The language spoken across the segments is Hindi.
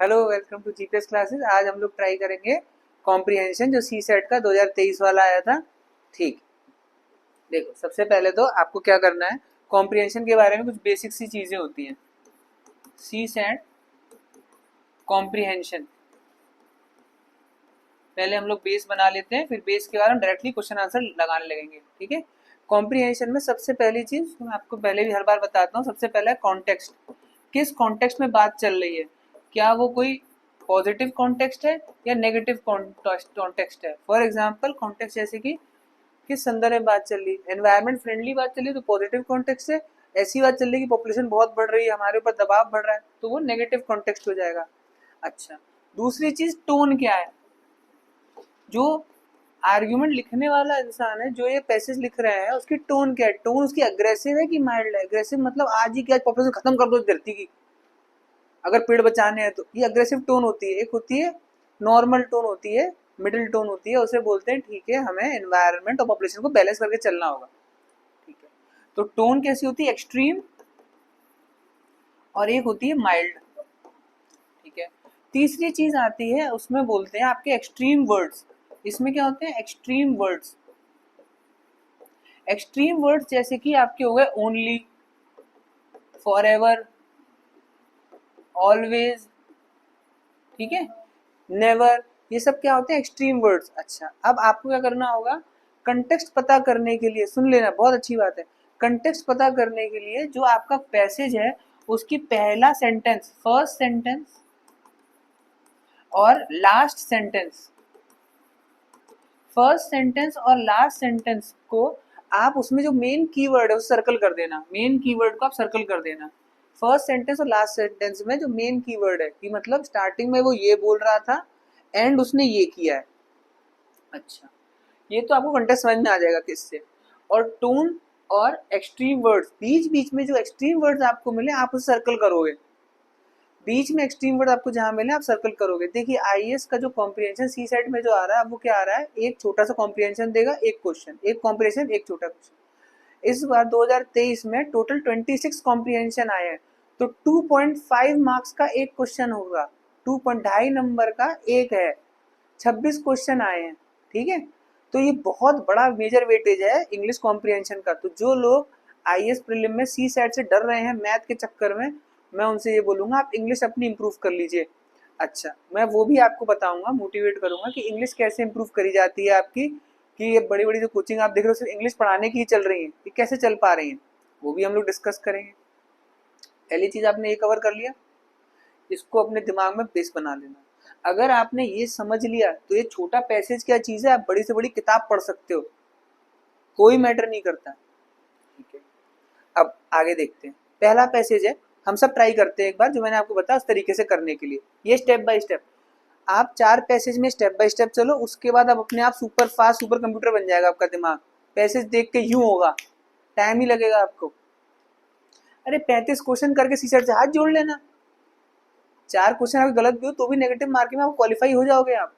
Hello, welcome to GPS classes. आज हम लोग ट्राई करेंगे कॉम्प्रिहेंशन जो सी सेट का 2023 वाला आया था। ठीक, देखो सबसे पहले तो आपको क्या करना है, कॉम्प्रिहेंशन के बारे में कुछ बेसिक सी चीजें होती हैं। सी सेट कॉम्प्रिहेंशन पहले हम लोग बेस बना लेते हैं, फिर बेस के बाद हम डायरेक्टली क्वेश्चन आंसर लगाने लगेंगे। ठीक है, कॉम्प्रिहेंशन में सबसे पहली चीज मैं आपको पहले भी हर बार बताता हूँ, सबसे पहला है कॉन्टेक्स्ट। किस कॉन्टेक्स्ट में बात चल रही है, क्या वो कोई पॉजिटिव कॉन्टेक्स्ट है या नेगेटिव कॉन्टेक्स्ट है। फॉर एग्जाम्पल कॉन्टेक्स्ट जैसे कि किस संदर्भ में बात चल रही है, एनवायरमेंट फ्रेंडली बात चल रही है तो पॉजिटिव कॉन्टेक्स्ट है। ऐसी बात चल रही है कि पॉपुलेशन बहुत बढ़ रही है, हमारे ऊपर दबाव बढ़ रहा है, तो वो नेगेटिव कॉन्टेक्स्ट हो जाएगा। अच्छा, दूसरी चीज टोन क्या है। जो आर्ग्यूमेंट लिखने वाला इंसान है, जो ये पैसेज लिख रहे हैं, उसकी टोन क्या है, टोन उसकी अग्रेसिव है कि माइल्ड है। अग्रेसिव मतलब आज ही क्या पॉपुलेशन खत्म कर दो धरती की, अगर पेड़ बचाने हैं तो, ये अग्रेसिव टोन होती है। एक होती है नॉर्मल टोन होती है, मिडिल टोन होती है, उसे बोलते हैं ठीक है हमें एनवायरनमेंट और पॉपुलेशन को बैलेंस करके चलना होगा। ठीक है, तो टोन कैसी होती है, एक्सट्रीम, और एक होती है माइल्ड। ठीक है, तीसरी चीज आती है, उसमें बोलते हैं आपके एक्सट्रीम वर्ड्स। इसमें क्या होते हैं, एक्सट्रीम वर्ड्स। एक्सट्रीम वर्ड्स जैसे कि आपके हो गए ओनली, फॉर एवर, ऑलवेज, ठीक है, नेवर, ये सब क्या होते हैं, एक्सट्रीम वर्ड्स। अच्छा, अब आपको क्या करना होगा, कंटेक्स्ट पता करने के लिए, सुन लेना बहुत अच्छी बात है, कंटेक्स्ट पता करने के लिए जो आपका पैसेज है उसकी पहला सेंटेंस, फर्स्ट सेंटेंस और लास्ट सेंटेंस, फर्स्ट सेंटेंस और लास्ट सेंटेंस को आप उसमें जो मेन कीवर्ड है उसे सर्कल कर देना। मेन कीवर्ड को आप सर्कल कर देना फर्स्ट सेंटेंस और लास्ट सेंटेंस में। जो मेन कीवर्ड है कि मतलब स्टार्टिंग में वो ये बोल रहा था एंड उसने ये किया है। अच्छा, ये तो आपको कंटेक्स्ट समझ में आ जाएगा किससे। और टोन और एक्सट्रीम वर्ड्स, बीच बीच में जो एक्सट्रीम वर्ड्स आपको मिले आप उसे सर्कल करोगे। बीच में एक्सट्रीम वर्ड आपको जहां मिले आप सर्कल करोगे। देखिए आईएएस का जो कॉम्प्रिहेंशन सी सेट में जो आ रहा है वो क्या आ रहा है, एक छोटा सा कॉम्प्रिहेंशन देगा, एक क्वेश्चन, एक कॉम्प्रिहेंशन एक छोटा क्वेश्चन। इस बार 2023 में टोटल 26 कॉम्प्रिहेंशन आए हैं, तो 2.5 मार्क्स का एक क्वेश्चन होगा, 2.5 नंबर का एक है, 26 क्वेश्चन आए हैं। ठीक है, तो ये बहुत बड़ा मेजर वेटेज है इंग्लिश कॉम्प्रिहेंशन का। तो जो लोग आईएएस प्रीलिम में सी सेट से डर रहे हैं मैथ के चक्कर में, मैं उनसे ये बोलूंगा आप इंग्लिश अपनी इंप्रूव कर लीजिए। अच्छा, मैं वो भी आपको बताऊंगा, मोटिवेट करूंगा कि इंग्लिश कैसे इंप्रूव करी जाती है आपकी, कि ये बड़ी बड़ी जो कोचिंग आप देख रहे हो सिर्फ इंग्लिश पढ़ाने की ही चल रही है, ये कैसे चल पा रही है, वो भी हम लोग डिस्कस करेंगे। पहली चीज आपने ये कवर कर लिया, इसको अपने दिमाग में बेस बना लेना। अगर आपने ये समझ लिया तो ये छोटा पैसेज क्या चीज है, आप बड़ी से बड़ी किताब पढ़ सकते हो, कोई मैटर नहीं करता। ठीक है, अब आगे देखते हैं। पहला पैसेज है, हम सब ट्राई करते हैं एक बार, जो मैंने आपको बताया उस तरीके से करने के लिए। ये स्टेप बाय स्टेप, आप 4 पैसेज में स्टेप बाय स्टेप चलो, उसके बाद आप अपने आप सुपर फास्ट सुपर कंप्यूटर बन जाएगा आपका दिमाग। पैसेज देख के यूं होगा, टाइम ही लगेगा आपको। अरे 35 क्वेश्चन करके सीसर से हाथ जोड़ लेना, 4 क्वेश्चन अगर गलत भी हो तो भी नेगेटिव मार्किंग में आप क्वालिफाई हो जाओगे। आप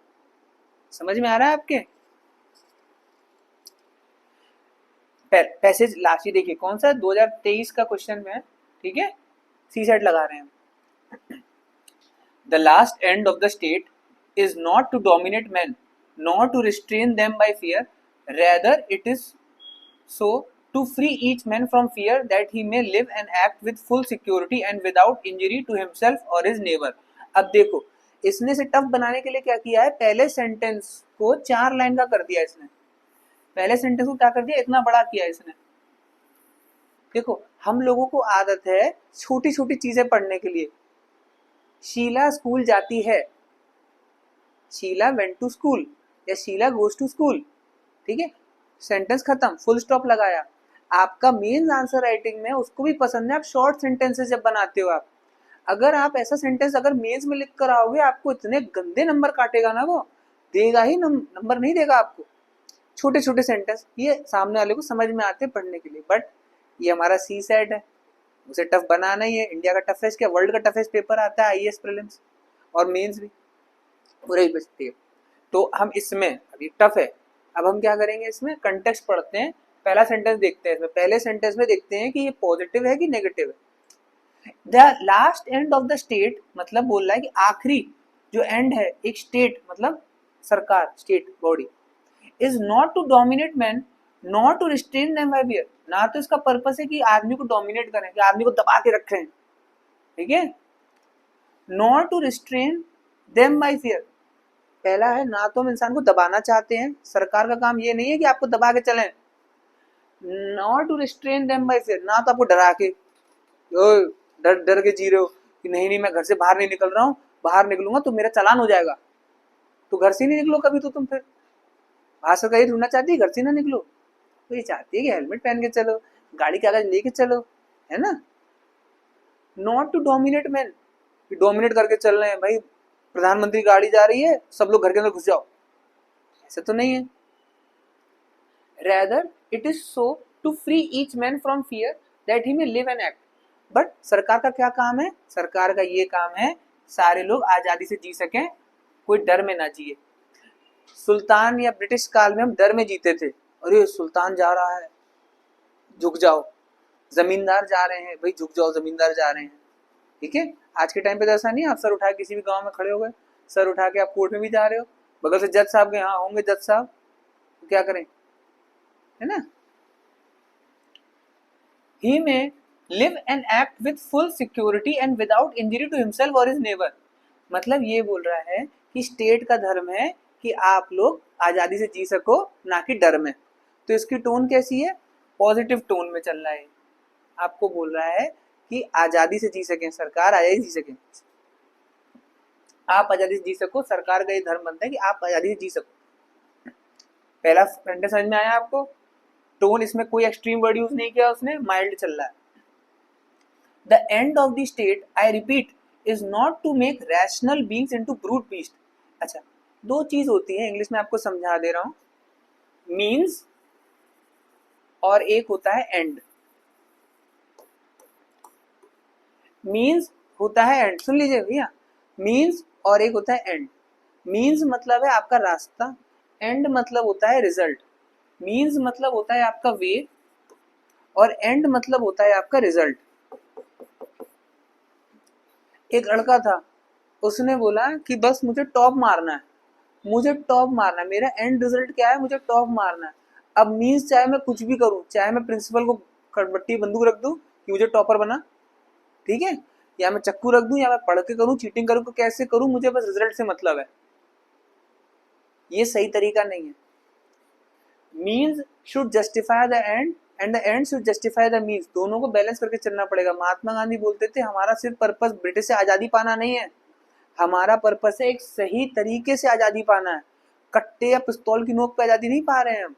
समझ में आ रहा है आपके। पैसेज लास्ट ही देखिए कौन सा 2023 का क्वेश्चन में है। ठीक है, सी सेट लगा रहे हैं। The last end of the state is not to dominate man not to restrain them by fear, rather it is so to free each man from fear that he may live and act with full security and without injury to himself और हिज नेबर। अब देखो, इसने से टफ बनाने के लिए क्या किया है, पहले सेंटेंस को 4 लाइन का कर दिया इसने। पहले सेंटेंस को क्या कर दिया, इतना बड़ा किया इसने। देखो हम लोगों को आदत है छोटी छोटी चीजें पढ़ने के लिए। शीला स्कूल जाती है, शीला वेंट टू स्कूल या शीला गोज टू स्कूल। ठीक है, सेंटेंस खत्म, फुल स्टॉप लगाया। आपका मेन आंसर राइटिंग में उसको भी पसंद है, आप शॉर्ट सेंटेंसेस जब बनाते हो आप, अगर आप ऐसा सेंटेंस अगर मेंस में लिख कर आओगे, आपको इतने गंदे नंबर काटेगा ना वो, देगा ही नंबर नहीं देगा आपको। छोटे छोटे सेंटेंस ये सामने वाले को समझ में आते हैं पढ़ने के लिए। बट ये हमारा सी सेट है, उसे टफ बनाना ही है। इंडिया का टफेस्ट क्या, वर्ल्ड का टफेस्ट पेपर आता है आईएएस प्रीलिम्स और मेंस भी, पूरे ही बचते हैं। तो हम इसमें अभी टफ है, अब हम क्या करेंगे, इसमें कंटेक्स्ट पढ़ते हैं। पहला सेंटेंस देखते हैं, इसमें पहले सेंटेंस में देखते हैं कि ये पॉजिटिव है कि नेगेटिव है। The last end of the state मतलब बोल रहा है कि आखिरी जो एंड है एक स्टेट मतलब सरकार, state body, is not to dominate man not to restrain them by fear. ना तो इसका पर्पस है कि आदमी को डोमिनेट करें, कि आदमी को दबा के रखें, ठीक है, not to restrain them by fear. पहला है ना तो हम इंसान को दबाना चाहते हैं, सरकार का काम ये नहीं है कि आपको दबा के चलें, not to restrain them by fear, ना तो आपको डरा के डर डर के जी रहे हो कि नहीं नहीं मैं घर से बाहर नहीं निकल रहा हूँ, बाहर निकलूंगा तो मेरा चालान हो जाएगा, तो घर से नहीं निकलो कभी, तो तुम फिर भाषा का ये ढूंढना चाहती है घर से ना निकलो, तो ये चाहती है कि हेलमेट पहन के चलो, गाड़ी के कागज लेके चलो, है ना। Not to dominate man, dominate करके चल रहे हैं भाई, प्रधानमंत्री गाड़ी जा रही है सब लोग घर के अंदर घुस जाओ, ऐसा तो नहीं है। Rather it is so to free each man from fear that he may live and act. But सरकार का क्या काम है, सरकार का ये काम है सारे लोग आजादी से जी सकें, कोई डर में ना जिए। सुल्तान या ब्रिटिश काल में हम डर में जीते थे, अरे सुल्तान जा रहा है झुक जाओ, जमींदार जा रहे हैं भाई झुक जाओ, जमींदार जा रहे हैं, ठीक है। आज के टाइम पे तो ऐसा नहीं है, आप सर उठा के किसी भी गांव में खड़े हो गए, सर उठा के आप कोर्ट में भी जा रहे हो, बगल से जज साहब के, हाँ होंगे जज साहब, तो क्या करें, है ना। He may live and act with full security and without injury to himself और हिज नेबर। मतलब ये बोल रहा है कि स्टेट का धर्म है कि आप लोग आजादी से जी सको, ना कि डर में। तो इसकी टोन कैसी है, पॉजिटिव टोन में चल रहा है, आपको बोल रहा है कि आजादी से जी सकें, सरकार आजादी जी सके, आप आजादी से जी सको, सरकार का ये धर्म बनता है कि आप आजादी से जी सको। पहला सेंटेंस समझ में आया आपको, टोन इसमें कोई एक्सट्रीम वर्ड यूज नहीं किया उसने, माइल्ड चल रहा है। The end of the state, I repeat, is not to make rational beings into brute beast. अच्छा, दो चीज होती है, इंग्लिश में आपको समझा दे रहा हूं, मीन्स और एक होता है एंड। मीन्स होता है एंड, सुन लीजिए भैया, मीन्स और एक होता है एंड। मीन्स मतलब है आपका रास्ता, एंड मतलब होता है रिजल्ट। मीन्स मतलब होता है आपका वे, और एंड मतलब होता है आपका रिजल्ट। एक लड़का था, उसने बोला कि बस मुझे टॉप मारना है, मुझे टॉप मारना है, मेरा एंड रिजल्ट क्या है, मुझे टॉप मारना है। अब मीन्स चाहे मैं कुछ भी करूं, चाहे मैं प्रिंसिपल को खड़बट्टी बंदूक रख दूं कि मुझे टॉपर बना, ठीक है, या मैं चक्कू रख दूं, या मैं पढ़ के करूं, चीटिंग करूं, कैसे करूं, मुझे बस रिजल्ट से मतलब है। ये सही तरीका नहीं है। Means should justify the end and the end should justify the means, दोनों को बैलेंस करके चलना पड़ेगा। महात्मा गांधी बोलते थे हमारा सिर्फ पर्पस ब्रिटिश से आजादी पाना नहीं है, हमारा पर्पस है एक सही तरीके से आजादी पाना है। कट्टे या पिस्तौल की नोक पे आजादी नहीं पा रहे हैं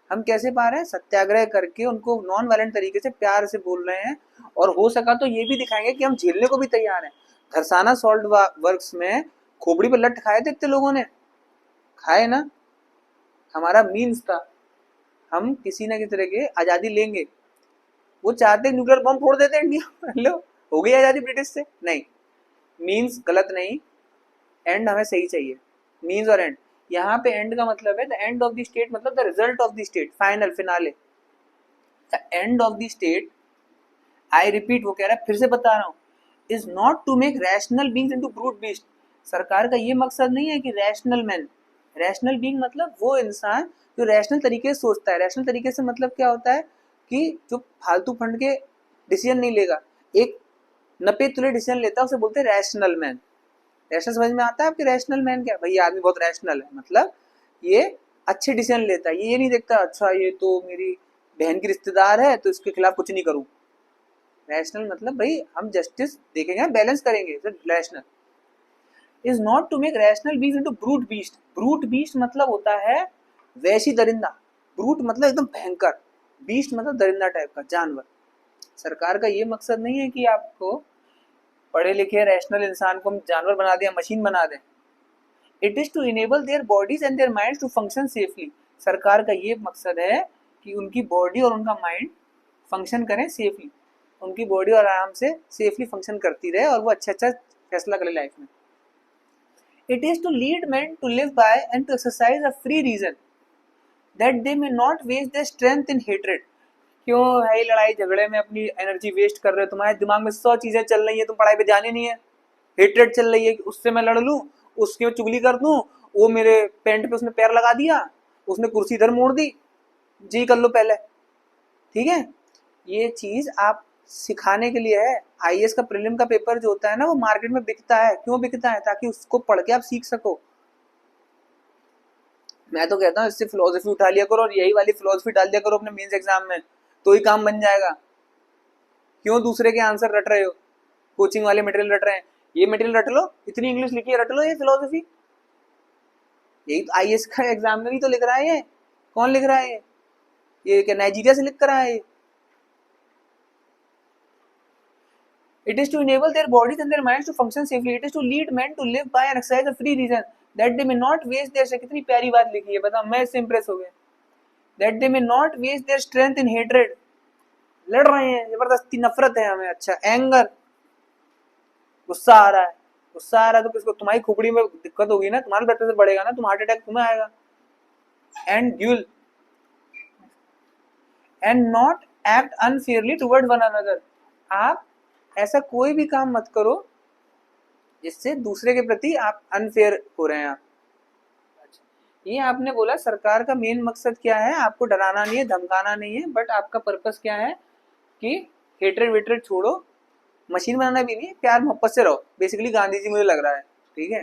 हम कैसे पा रहे हैं, सत्याग्रह करके, उनको नॉन वायलेंट तरीके से प्यार से बोल रहे हैं, और हो सका तो ये भी दिखाएंगे कि हम झेलने को भी तैयार हैं। खरसाना सॉल्ट वर्क्स में खोपड़ी पर लट खाए थे इतने लोगों ने, खाए ना, हमारा मीन्स था हम किसी ना किसी तरह के आजादी लेंगे। वो चाहते न्यूक्लियर बम फोड़ देते इंडिया लो हो गई आजादी ब्रिटिश से, नहीं, मीन्स गलत नहीं, एंड हमें सही चाहिए, मीन्स और एंड। यहाँ पे एंड का मतलब है the end of the state, मतलब the result of the state, final finale, the end of the state, I repeat, वो कह रहा है फिर से बता रहा हूँ, is not to make rational beings into brute beast. सरकार का ये मकसद नहीं है कि रैशनल मैन, रैशनल बीइंग मतलब वो इंसान जो रैशनल तरीके से सोचता है। रैशनल तरीके से मतलब क्या होता है कि जो फालतू फंड के डिसीजन नहीं लेगा, एक नपे तुले डिसीजन लेता है, उसे बोलते हैं रैशनल मैन। रैशनल समझ में आता है आपके, रैशनल मैन क्या, भाई ये आदमी बहुत रैशनल है, मतलब ये अच्छे डिसीजन लेता है, ये नहीं देखता अच्छा ये तो मेरी बहन की रिश्तेदार है तो इसके खिलाफ कुछ नहीं करूं। रैशनल मतलब भाई हम जस्टिस देखेंगे, बैलेंस करेंगे। Rational is not to make rational beings into brute beast. Brute beast मतलब होता है वैसी दरिंदा, ब्रूट मतलब एकदम भयंकर, बीस्ट मतलब दरिंदा टाइप का जानवर। सरकार का ये मकसद नहीं है कि आपको पढ़े लिखे रैशनल इंसान को हम जानवर बना दें, मशीन बना दें। It is to enable their bodies and their minds to function safely. सरकार का ये मकसद है कि उनकी बॉडी और उनका माइंड फंक्शन करें सेफली, उनकी बॉडी और आराम से सेफली फंक्शन करती रहे और वो अच्छा अच्छा फैसला करे लाइफ में। It is to lead man to live by and to exercise a free reason that they may not waste their strength in hatred. क्यों है लड़ाई झगड़े में अपनी एनर्जी वेस्ट कर रहे हो? तुम्हारे दिमाग में 100 चीजें चल रही है, तुम पढ़ाई पे ध्यान ही नहीं है। हेट्रेड चल रही है कि उससे मैं लड़ लूं, उसकी चुगली कर दूं, वो मेरे पेंट पे उसने पैर लगा दिया, उसने कुर्सी इधर मोड़ दी, जी कर लो पहले। ठीक है, ये चीज आप सिखाने के लिए है। आईएएस का प्रीलिम का पेपर जो होता है ना, वो मार्केट में बिकता है। क्यों बिकता है? ताकि उसको पढ़ के आप सीख सको। मैं तो कहता हूँ इससे फिलोसफी उठा लिया करो और यही वाली फिलोसफी डाल दिया करो अपने मेंस एग्जाम में, तो ही काम बन जाएगा। क्यों दूसरे के आंसर रट रहे हो? कोचिंग वाले मटेरियल रट रहे हैं, ये मटेरियल रट लो, इतनी इंग्लिश लिखी है, रट लो ये फिलोसफी। यही तो आईएएस का एग्जाम में भी तो लिख रहा है ये। कौन लिख रहा है ये क्या नाइजीरिया से लिख कर आया है? It is to enable their bodies and their minds to function safely. It is to lead men to live by and exercise a free reason that they may not waste their strength. कितनी प्यारी बात लिखी है, बताओ, मैं इससे इम्प्रेस हो गया। That they may not waste their strength in hatred. लड़ रहे हैं, जबरदस्ती नफरत है हमें। अच्छा, एंगर, गुस्सा आ रहा है। गुस्सा आ रहा है तो किसको? तुम्हारी खोपड़ी में दिक्कत होगी ना, तुम्हारा ब्लड प्रेशर बढ़ेगा ना, तुम हार्ट अटैक तुम्हें आएगा। And dual, and not act unfairly toward one another. आप ऐसा कोई भी काम मत करो जिससे दूसरे के प्रति आप अनफेयर हो रहे हैं आप। ये आपने बोला सरकार का मेन मकसद क्या है? आपको डराना नहीं है, धमकाना नहीं है, बट आपका पर्पस क्या है कि हेट्रेड वेट्रेड छोड़ो, मशीन बनाना भी नहीं, प्यार मोहब्बत से रहो। बेसिकली गांधी जी मुझे लग रहा है। ठीक है,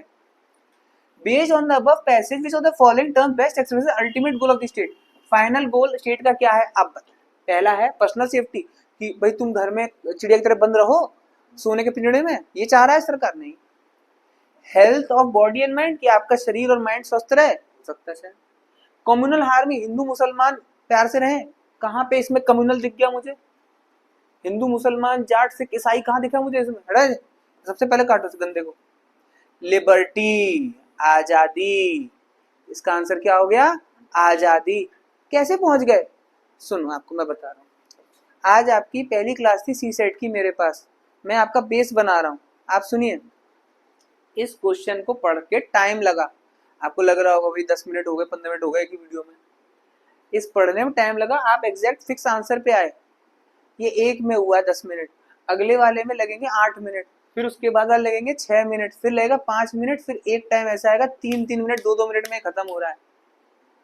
based on the above passage which of the following term best express the ultimate goal of the state. Final goal state का क्या है आप बताओ। पहला है पर्सनल सेफ्टी, कि भाई तुम घर में चिड़िया की तरह बंद रहो सोने के पिंजड़े में, ये चाह रहा है सरकार? नहीं। Health of body and mind, कि आपका शरीर और माइंड स्वस्थ रहे, सकता है। कम्युनल हार्मनी, हिंदू मुसलमान प्यार से रहें, कहाँ पे इसमें कम्युनल दिख गया मुझे? हिंदू मुसलमान जाट सिख ईसाई कहाँ दिखा मुझे इसमें? हटा, सबसे पहले काटो इस गंदे को। लिबर्टी, आजादी, इसका आंसर क्या हो गया? आजादी। कैसे पहुंच गए? सुनो, आपको मैं बता रहा हूँ। आज आपकी पहली क्लास थी सी सेट की मेरे पास, मैं आपका बेस बना रहा हूँ। आप सुनिए, इस क्वेश्चन को पढ़ के टाइम लगा, आपको लग रहा होगा भाई 10 मिनट हो गए, 15 मिनट हो गए की वीडियो में। इस पढ़ने में टाइम लगा, आप एग्जैक्ट फिक्स आंसर पे आए। ये एक में हुआ 10 मिनट, अगले वाले में लगेंगे 8 मिनट, फिर उसके बाद वाले लगेंगे 6 मिनट, फिर लगेगा 5 मिनट, फिर एक टाइम ऐसा आएगा 3-3 मिनट, 2-2 मिनट में खत्म हो रहा है।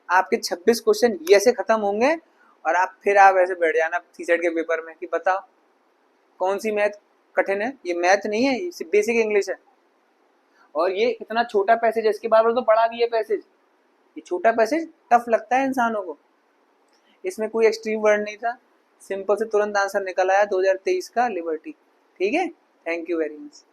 आपके 26 क्वेश्चन ये से खत्म होंगे और आप ऐसे बैठ जाना सीसेट के पेपर में कि बताओ कौन सी मैथ कठिन है। ये मैथ नहीं है, ये बेसिक इंग्लिश है। और ये इतना छोटा पैसेज है, इसके बारे में तो पढ़ा भी है पैसेज। ये छोटा पैसेज टफ लगता है इंसानों को, इसमें कोई एक्सट्रीम वर्ड नहीं था, सिंपल से तुरंत आंसर निकल आया 2023 का लिबर्टी। ठीक है, थैंक यू वेरी मच।